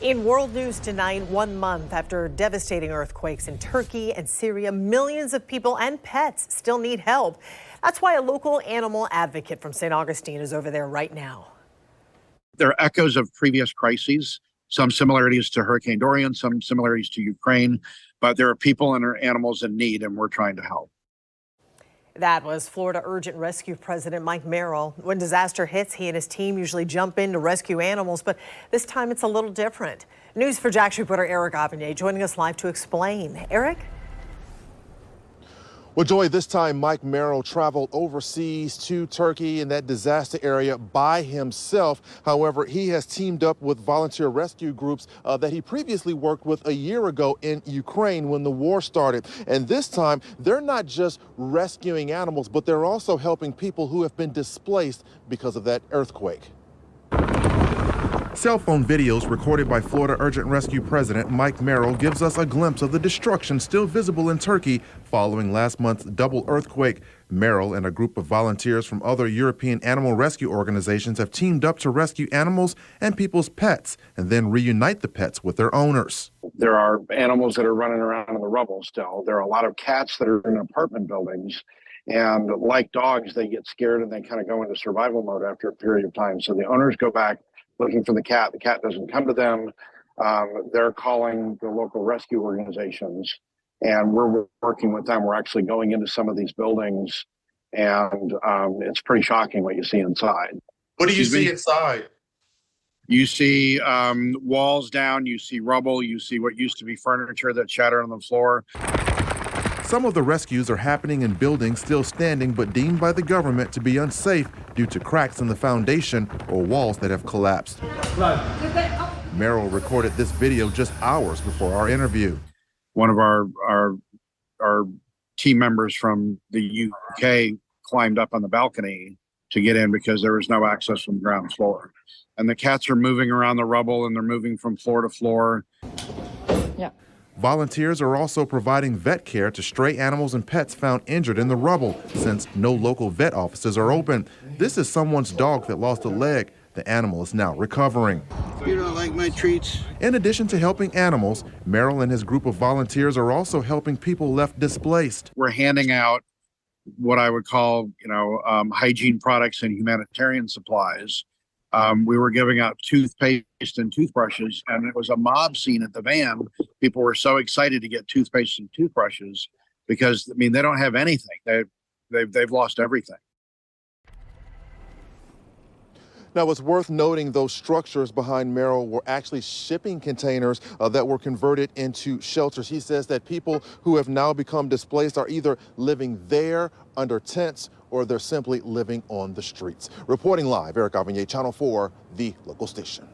In world news tonight, 1 month after devastating earthquakes in Turkey and Syria, millions of people and pets still need help. That's why a local animal advocate from St. Augustine is over there right now. There are echoes of previous crises, some similarities to Hurricane Dorian, some similarities to Ukraine, but there are people and animals in need, and we're trying to help. That was Florida Urgent Rescue President Mike Merrill. When disaster hits, he and his team usually jump in to rescue animals, but this time it's a little different. News for Jax reporter Eric Avignon joining us live to explain. Eric? Well, Joy, this time Mike Merrill traveled overseas to Turkey in that disaster area by himself. However, he has teamed up with volunteer rescue groups that he previously worked with a year ago in Ukraine when the war started. And this time, they're not just rescuing animals, but they're also helping people who have been displaced because of that earthquake. Cell phone videos recorded by Florida Urgent Rescue President Mike Merrill gives us a glimpse of the destruction still visible in Turkey following last month's double earthquake. Merrill and a group of volunteers from other European animal rescue organizations have teamed up to rescue animals and people's pets and then reunite the pets with their owners. There are animals that are running around in the rubble still. There are a lot of cats that are in apartment buildings. And like dogs, they get scared and they kind of go into survival mode after a period of time. So the owners go back looking for the cat. The cat doesn't come to them. They're calling the local rescue organizations, and we're working with them. We're actually going into some of these buildings, and it's pretty shocking what you see inside. What do you see inside? You see walls down, you see rubble, you see what used to be furniture that's shattered on the floor. Some of the rescues are happening in buildings still standing but deemed by the government to be unsafe due to cracks in the foundation or walls that have collapsed. Merrill recorded this video just hours before our interview. One of our team members from the UK climbed up on the balcony to get in because there was no access from the ground floor. And the cats are moving around the rubble and they're moving from floor to floor. Yeah. Volunteers are also providing vet care to stray animals and pets found injured in the rubble, since no local vet offices are open. This is someone's dog that lost a leg. The animal is now recovering. You don't like my treats? In addition to helping animals, Merrill and his group of volunteers are also helping people left displaced. We're handing out what I would call, hygiene products and humanitarian supplies. We were giving out toothpaste and toothbrushes, and it was a mob scene at the van. People were so excited to get toothpaste and toothbrushes because, they don't have anything. They've lost everything. Now, it's worth noting those structures behind Merrill were actually shipping containers that were converted into shelters. He says that people who have now become displaced are either living there under tents or they're simply living on the streets. Reporting live, Eric Avignon, Channel 4, the local station.